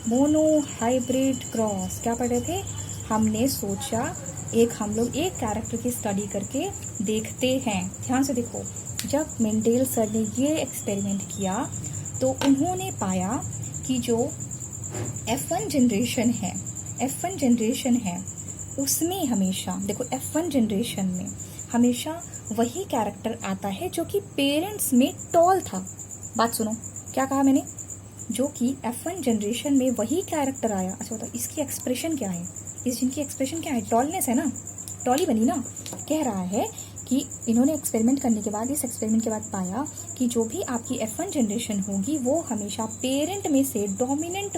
Mono hybrid cross क्या पढ़ रहे थे? हमने सोचा हम लोग एक कैरेक्टर की स्टडी करके देखते हैं। ध्यान से देखो, जब मेंडेल सर ने ये एक्सपेरिमेंट किया तो उन्होंने पाया कि जो F1 जनरेशन है उसमें हमेशा देखो, F1 जनरेशन में हमेशा वही कैरेक्टर आता है जो कि पेरेंट्स में टॉल था। बात सुनो, क्या कहा मैंने? जो कि F1 जनरेशन में वही कैरेक्टर आया। अच्छा बताओ, इसकी एक्सप्रेशन क्या है? इस जिनकी एक्सप्रेशन क्या है? टॉलनेस है ना, टॉली बनी ना। कह रहा है कि इन्होंने एक्सपेरिमेंट करने के बाद, इस एक्सपेरिमेंट के बाद पाया कि जो भी आपकी F1 जनरेशन होगी वो हमेशा पेरेंट में से डोमिनेंट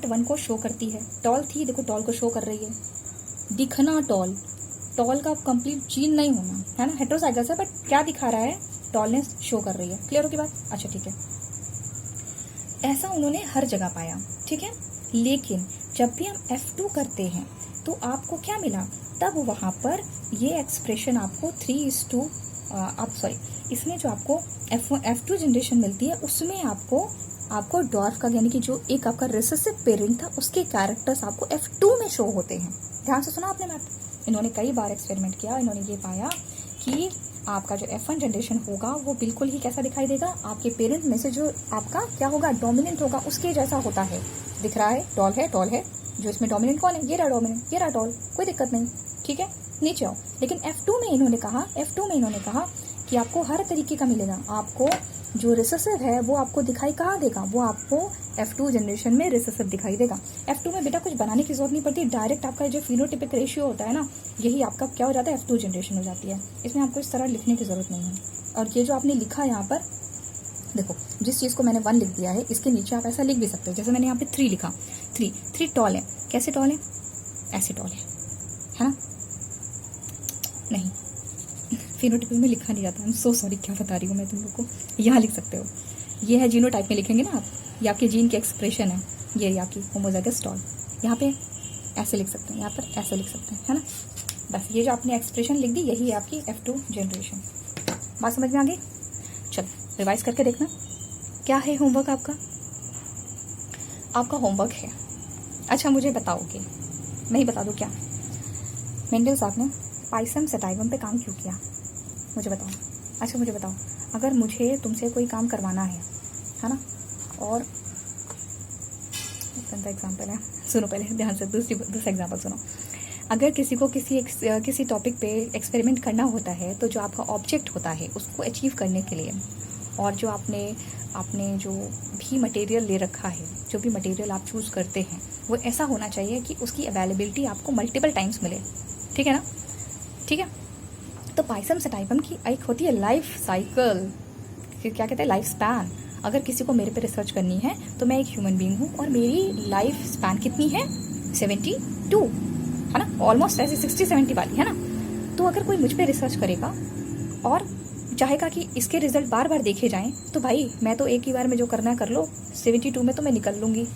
वन को शो करती है। टॉल थी, देखो टॉल को शो कर रही है। दिखना टॉल का कंप्लीट जीन नहीं होना है ना, हेटेरोजाइगस है, बट क्या दिखा रहा है? टॉलनेस शो कर रही है। क्लियर हो की बात? अच्छा ठीक है, ऐसा उन्होंने हर जगह पाया। ठीक है, लेकिन जब भी हम F2 करते हैं तो आपको क्या मिला? तब वहां पर ये एक्सप्रेशन आपको इसमें जो आपको F2 जनरेशन मिलती है उसमें आपको डॉर्फ का, यानी कि जो एक आपका रिसेसिव पेरेंट था उसके कैरेक्टर्स आपको F2 में शो होते हैं। ध्यान से सुना आपने बात? इन्होंने कई बार एक्सपेरिमेंट किया, इन्होंने ये पाया कि आपका जो F1 जनरेशन होगा वो बिल्कुल ही कैसा दिखाई देगा? आपके पेरेंट में से जो आपका क्या होगा? डोमिनेंट होगा, उसके जैसा होता है। दिख रहा है? टॉल है। जो इसमें डोमिनेंट कौन है? ये रहा डोमिनेंट, ये रहा टॉल, कोई दिक्कत नहीं। ठीक है, नीचे आओ। लेकिन F2 में इन्होंने कहा कि आपको हर तरीके का मिलेगा। आपको जो रिसेसिव है वो आपको दिखाई कहाँ देगा? वो आपको F2 जनरेशन में रिसेसिव दिखाई देगा। F2 में बेटा कुछ बनाने की जरूरत नहीं पड़ती, डायरेक्ट आपका जो फिनोटिपिक रेशियो होता है ना, यही आपका क्या हो जाता है? F2 जनरेशन हो जाती है। इसमें आपको इस तरह लिखने की जरूरत नहीं है। और ये जो आपने लिखा यहाँ पर देखो, जिस चीज को मैंने 1 लिख दिया है, इसके नीचे आप ऐसा लिख भी सकते हो। जैसे मैंने यहाँ पे 3 लिखा, 3 टॉल है। कैसे टॉल है? ऐसे टॉल है ना? नहीं, फिनोटाइप में लिखा नहीं जाता। आई एम सो सॉरी, क्या बता रही हूँ मैं तुम लोग को। यहाँ लिख सकते हो, ये है जीनोटाइप में लिखेंगे ना आप, ये आपके जीन की एक्सप्रेशन है, ये आपकी होमोजाइगस टॉल। यहाँ पे ऐसे लिख सकते हैं, यहाँ पर ऐसे लिख सकते हैं, है ना? बस ये जो आपने एक्सप्रेशन लिख दी यही है आपकी F2 जनरेशन। बात समझ में आ गई? चलो रिवाइज करके देखना। क्या है होमवर्क आपका? आपका होमवर्क है, अच्छा मुझे बताओगे, मैं ही बता दूँ क्या? मेंडल साहब ने पाइसम सटाइवम पे काम क्यों किया? मुझे बताओ। अच्छा मुझे बताओ, अगर मुझे तुमसे कोई काम करवाना है ना, और गंदा एग्जाम्पल है, सुनो पहले ध्यान से, दूसरा एग्जाम्पल सुनो। अगर किसी को किसी टॉपिक पे एक्सपेरिमेंट करना होता है तो जो आपका ऑब्जेक्ट होता है उसको अचीव करने के लिए, और जो आपने जो भी मटेरियल ले रखा है, जो भी मटेरियल आप चूज़ करते हैं, वो ऐसा होना चाहिए कि उसकी अवेलेबिलिटी आपको मल्टीपल टाइम्स मिले। ठीक है ना? ठीक है, तो पाइसम सटाइवम की एक होती है लाइफ साइकिल, क्या कहते हैं? Life span. अगर किसी को मेरे पे रिसर्च करनी है तो मैं एक ह्यूमन बीइंग हूँ और मेरी लाइफ स्पैन कितनी है? 72, है ना? ऑलमोस्ट ऐसे 60-70 वाली, है ना? तो अगर कोई मुझ पे रिसर्च करेगा और चाहेगा कि इसके रिजल्ट बार बार देखे जाएं, तो भाई मैं तो एक ही बार में जो करना है कर लो, 72 में तो मैं निकल लूँगी।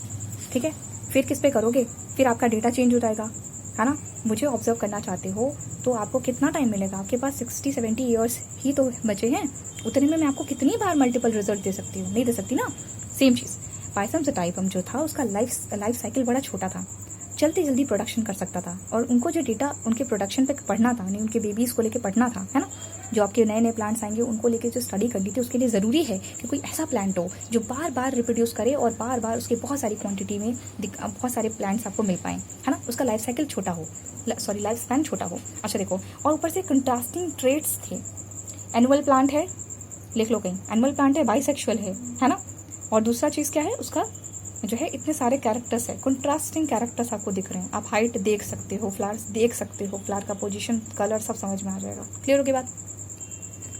ठीक है, फिर किस पे करोगे? फिर आपका डेटा चेंज हो जाएगा, है ना? मुझे ऑब्जर्व करना चाहते हो तो आपको कितना टाइम मिलेगा? आपके पास 60-70 ईयर्स ही तो बचे हैं। उतने में मैं आपको कितनी बार मल्टीपल रिजल्ट दे सकती हूँ? नहीं दे सकती ना। सेम चीज़ पाइसम सटाइवम जो था उसका लाइफ साइकिल बड़ा छोटा था, जल्दी प्रोडक्शन कर सकता था, और उनको जो डेटा उनके प्रोडक्शन पे पढ़ना था, नहीं उनके बेबीज को लेके पढ़ना था, है ना? जो आपके नए प्लांट्स आएंगे उनको लेके जो स्टडी करनी थी, उसके लिए ज़रूरी है कि कोई ऐसा प्लांट हो जो बार बार रिप्रोड्यूस करे और बार बार उसकी बहुत सारी क्वांटिटी में बहुत सारे प्लांट्स आपको मिल पाएँ, है ना? उसका लाइफ साइकिल छोटा हो, लाइफ स्पैन छोटा हो। अच्छा देखो, और ऊपर से कंट्रास्टिंग ट्रेट्स थे। एनुअल प्लांट है, लिख लो कहीं, एनुअल प्लांट है, बाइसेक्सुअल है ना? और दूसरा चीज़ क्या है? उसका जो है इतने सारे कैरेक्टर्स है, कंट्रास्टिंग कैरेक्टर्स आपको दिख रहे हैं। आप हाइट देख सकते हो, फ्लावर्स देख सकते हो, फ्लावर का पोजीशन, कलर सब समझ में आ जाएगा। क्लियर हो गई बात?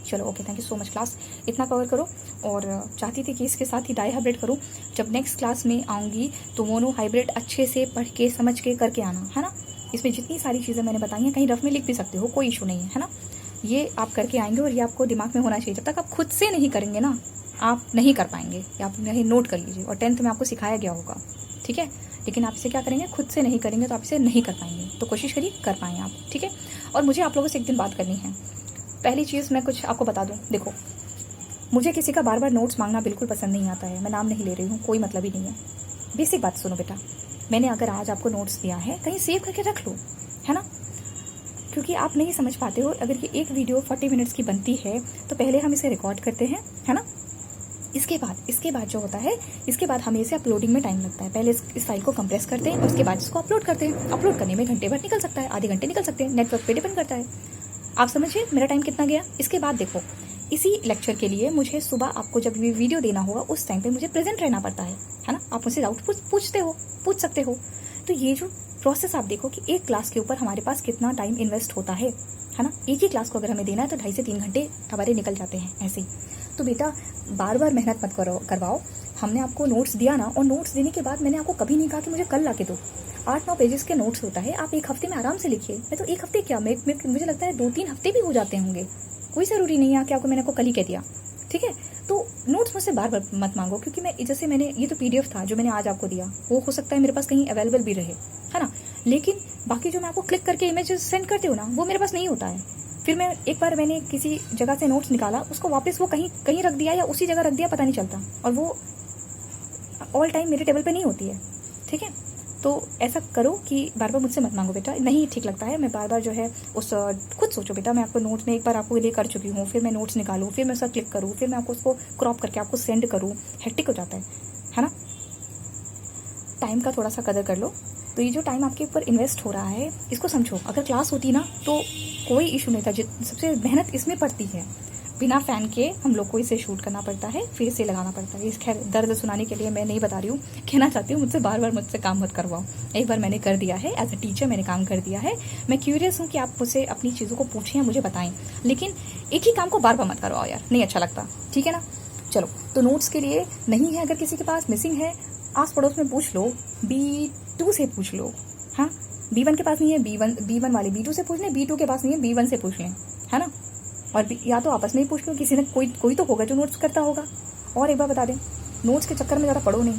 चलो okay, thank you so much class, इतना कवर करो। और चाहती थी कि इसके साथ ही डाई हाइब्रिड करूँ। जब नेक्स्ट क्लास में आऊँगी तो मोनो हाइब्रिड अच्छे से पढ़ के समझ के करके आना, है ना? इसमें जितनी सारी चीज़ें मैंने बताई हैं कहीं रफ में लिख भी सकते हो, कोई इशू नहीं है ना? ये आप करके आएंगे और ये आपको दिमाग में होना चाहिए। जब तक आप खुद से नहीं करेंगे ना, आप नहीं कर पाएंगे। आप नहीं, नोट कर लीजिए। और 10th में आपको सिखाया गया होगा, ठीक है? लेकिन आप इसे क्या करेंगे? खुद से नहीं करेंगे तो आप इसे नहीं कर पाएंगे। तो कोशिश करिए कर पाएँ आप, ठीक है? और मुझे आप लोगों से एक दिन बात करनी है। पहली चीज़ मैं कुछ आपको बता दूँ, देखो मुझे किसी का बार बार नोट्स मांगना बिल्कुल पसंद नहीं आता है। मैं नाम नहीं ले रही हूँ, कोई मतलब ही नहीं है। बेसिक बात सुनो बेटा, मैंने अगर आज आपको नोट्स दिया है कहीं सेव करके रख लो, है ना, क्योंकि आप नहीं समझ पाते हो। अगर ये एक वीडियो 40 मिनट्स की बनती है तो पहले हम इसे रिकॉर्ड करते हैं, है ना, इसके बाद जो होता है, इसके बाद हमें इसे अपलोडिंग में टाइम लगता है। पहले इस फाइल को कंप्रेस करते हैं और उसके बाद इसको अपलोड करते हैं। अपलोड करने में घंटे भर निकल सकता है, आधे घंटे निकल सकते हैं, नेटवर्क पे डिपेंड करता है। आप समझिए मेरा टाइम कितना गया। इसके बाद देखो, इसी लेक्चर के लिए मुझे सुबह आपको जब भी वीडियो देना होगा उस टाइम पे मुझे प्रेजेंट रहना पड़ता है ना। आप मुझसे डाउट पूछ सकते हो। तो ये जो प्रोसेस आप देखो कि एक क्लास के ऊपर हमारे पास कितना टाइम इन्वेस्ट होता है ना। एक ही क्लास को अगर हमें देना है तो 2.5 से 3 घंटे हमारे निकल जाते हैं ऐसे ही। तो बेटा बार बार मेहनत मत करवाओ। हमने आपको नोट्स दिया ना, और नोट्स देने के बाद मैंने आपको कभी नहीं कहा कि मुझे कल ला के दो। 8-9 पेजेस के नोट्स होता है, आप एक हफ्ते में आराम से लिखिए। मैं तो एक हफ्ते क्या, मुझे लगता है 2-3 हफ्ते भी हो जाते होंगे। कोई ज़रूरी नहीं है कि आपको मैंने आपको कल ही कह दिया, ठीक है। तो नोट्स मुझसे बार बार मत मांगो, क्योंकि मैंने ये तो PDF था जो मैंने आज आपको दिया, वो हो सकता है मेरे पास कहीं अवेलेबल भी रहे, है ना। लेकिन बाकी जो मैं आपको क्लिक करके इमेजेस सेंड करती हूँ ना, वो मेरे पास नहीं होता है। फिर मैंने किसी जगह से नोट्स निकाला, उसको वापस वो कहीं रख दिया या उसी जगह रख दिया, पता नहीं चलता, और वो ऑल टाइम मेरे टेबल पे नहीं होती है, ठीक है। तो ऐसा करो कि बार बार मुझसे मत मांगो बेटा, नहीं ठीक लगता है। मैं बार बार जो है खुद सोचो बेटा, मैं आपको नोट्स में एक बार आपको ये कर चुकी हूँ, फिर मैं नोट्स निकालूँ, फिर मैं उसका क्लिक करूँ, फिर मैं आपको उसको क्रॉप करके आपको सेंड करूँ, हेक्टिक हो जाता है ना। टाइम का थोड़ा सा कदर कर लो। तो ये जो टाइम आपके ऊपर इन्वेस्ट हो रहा है, इसको समझो। अगर क्लास होती ना तो कोई इशू नहीं था। सबसे मेहनत इसमें पड़ती है, बिना फ़ैन के हम लोग को इसे शूट करना पड़ता है, फिर इसे लगाना पड़ता है। इस खैर दर्द सुनाने के लिए मैं नहीं बता रही हूँ, कहना चाहती हूँ मुझसे बार बार मुझसे काम मत करवाओ। एक बार मैंने कर दिया है, एज अ टीचर मैंने काम कर दिया है। मैं क्यूरियस हूँ कि आप मुझसे अपनी चीज़ों को पूछें या मुझे बताएं, लेकिन एक ही काम को बार बार मत करवाओ यार, नहीं अच्छा लगता, ठीक है ना। चलो, तो नोट्स के लिए नहीं है, अगर किसी के पास मिसिंग है आस पड़ोस में पूछ लो, B2 से पूछ लो, हाँ। B1 के पास नहीं है, B1 वाले B2 से पूछ लें, B2 के पास नहीं है, B1 से पूछ लें, है ना। और या तो आपस में ही पूछ लो, किसी ने कोई तो होगा जो नोट्स करता होगा। और एक बार बता दें, नोट्स के चक्कर में ज़्यादा पढ़ो नहीं।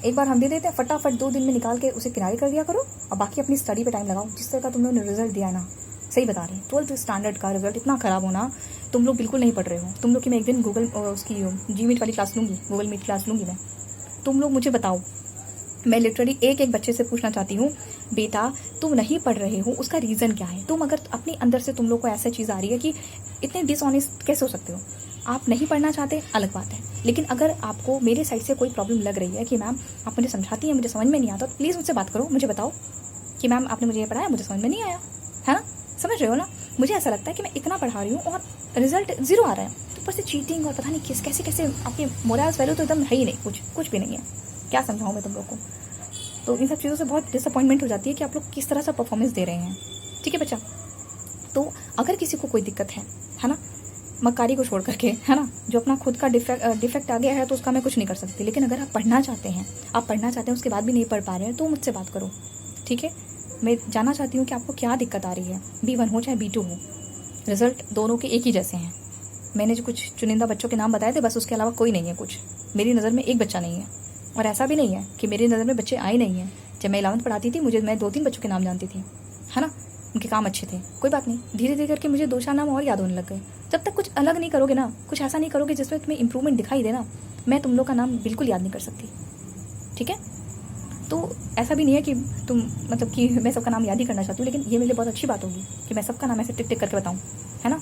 एक बार हम दे देते हैं, फटाफट 2 दिन में निकाल के उसे किनारे कर दिया करो, और बाकी अपनी स्टडी पे टाइम लगाओ। जिस तरह का तुम लोगों ने रिजल्ट दिया ना, सही बता रहे हैं, 12th स्टैंडर्ड का रिजल्ट इतना खराब होना, तुम लोग बिल्कुल नहीं पढ़ रहे हो। तुम लोग की मैं एक दिन उसकी Gmeet वाली क्लास लूँगी, गूगल मीट क्लास लूँगी मैं। तुम लोग मुझे बताओ, मैं लिटरली एक बच्चे से पूछना चाहती हूँ, बेटा तुम नहीं पढ़ रहे हो, उसका रीज़न क्या है। तुम अगर अपने अंदर से तुम लोग को ऐसा चीज़ आ रही है कि इतने डिसऑनेस्ट कैसे हो सकते हो, आप नहीं पढ़ना चाहते, अलग बात है। लेकिन अगर आपको मेरे साइड से कोई प्रॉब्लम लग रही है कि मैम आप मुझे समझाती हैं, मुझे समझ में नहीं आता, तो प्लीज़ मुझसे बात करो, मुझे बताओ कि मैम आपने मुझे ये पढ़ाया, मुझे समझ में नहीं आया, है ना। समझ रहे हो ना। मुझे ऐसा लगता है कि मैं इतना पढ़ा रही हूँ और रिजल्ट 0 आ रहा है, तो ऊपर से चीटिंग और पता नहीं कैसे आपकी मोरल्स वैल्यू तो एकदम है ही नहीं, कुछ भी नहीं है। क्या समझाऊँ मैं तुम लोग को। तो इन सब चीज़ों से बहुत डिसअपॉइंटमेंट हो जाती है कि आप लोग किस तरह से परफॉर्मेंस दे रहे हैं, ठीक है बच्चा। तो अगर किसी को कोई दिक्कत है ना, मक्कारी को छोड़ करके, है ना, जो अपना खुद का डिफेक्ट आ गया है तो उसका मैं कुछ नहीं कर सकती। लेकिन अगर आप पढ़ना चाहते हैं उसके बाद भी नहीं पढ़ पा रहे हैं, तो मुझसे बात करो, ठीक है। मैं जानना चाहती हूँ कि आपको क्या दिक्कत आ रही है, B1 हो चाहे B2 हो, रिजल्ट दोनों के एक ही जैसे हैं। मैंने जो कुछ चुनिंदा बच्चों के नाम बताए थे, बस उसके अलावा कोई नहीं है कुछ। मेरी नज़र में एक बच्चा नहीं है, और ऐसा भी नहीं है कि मेरी नज़र में बच्चे आए नहीं हैं। जब मैं 11th पढ़ाती थी, मैं 2-3 बच्चों के नाम जानती थी, है ना, उनके काम अच्छे थे, कोई बात नहीं। धीरे धीरे करके मुझे 2-4 नाम और याद होने लग गए। जब तक कुछ अलग नहीं करोगे ना, कुछ ऐसा नहीं करोगे जिसमें तुम्हें इंप्रूवमेंट दिखाई दे ना, मैं तुम लोग का नाम बिल्कुल याद नहीं कर सकती, ठीक है। तो ऐसा भी नहीं है कि तुम मतलब कि मैं सबका नाम याद ही करना चाहती हूँ, लेकिन ये मेरे लिए बहुत अच्छी बात होगी कि मैं सबका नाम ऐसे टिक टिक करके बताऊँ, है ना।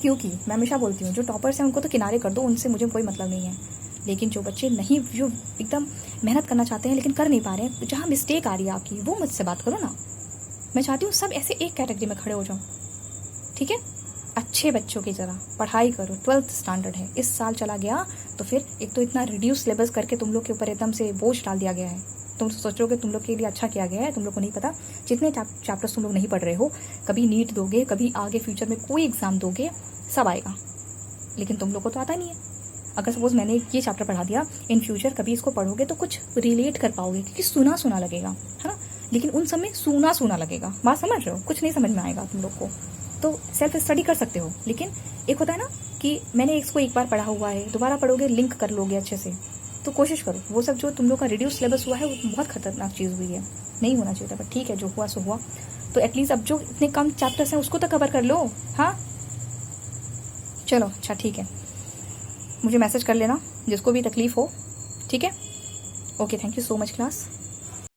क्योंकि मैं हमेशा बोलती हूँ, जो टॉपर्स हैं उनको तो किनारे कर दो, उनसे मुझे कोई मतलब नहीं है। लेकिन जो बच्चे नहीं, जो एकदम मेहनत करना चाहते हैं लेकिन कर नहीं पा रहे हैं, जहाँ मिस्टेक आ रही है आपकी, वो मुझसे बात करो ना। मैं चाहती हूँ सब ऐसे एक कैटेगरी में खड़े हो जाओ, ठीक है। अच्छे बच्चों की तरह पढ़ाई करो। 12th स्टैंडर्ड है, इस साल चला गया तो फिर एक तो इतना रिड्यूस सिलेबस करके तुम लोग के ऊपर एकदम से बोझ डाल दिया गया है। तुम सोचोगे तुम लोग के लिए अच्छा किया गया है, तुम लोग को नहीं पता जितने चैप्टर्स तुम लोग नहीं पढ़ रहे हो, कभी नीट दोगे, कभी आगे फ्यूचर में कोई एग्जाम दोगे, सब आएगा, लेकिन तुम लोग को तो आता नहीं है। अगर सपोज मैंने ये चैप्टर पढ़ा दिया, इन फ्यूचर कभी इसको पढ़ोगे तो कुछ रिलेट कर पाओगे, क्योंकि सुना सुना लगेगा, है ना। लेकिन उन सब में सूना सूना लगेगा, बात समझ रहे हो, कुछ नहीं समझ में आएगा तुम लोग को। तो सेल्फ स्टडी कर सकते हो, लेकिन एक होता है ना कि मैंने इसको एक बार पढ़ा हुआ है, दोबारा पढ़ोगे लिंक कर लोगे अच्छे से, तो कोशिश करो। वो सब जो तुम लोग का रिड्यूस सिलेबस हुआ है वो बहुत खतरनाक चीज़ हुई है, नहीं होना चाहिए था, बट ठीक है, जो हुआ सो हुआ। तो एटलीस्ट अब जो इतने कम चैप्टर्स हैं उसको तो कवर कर लो, हाँ। चलो अच्छा ठीक है। मुझे मैसेज कर लेना जिसको भी तकलीफ़ हो, ठीक है। Okay, thank you so much class.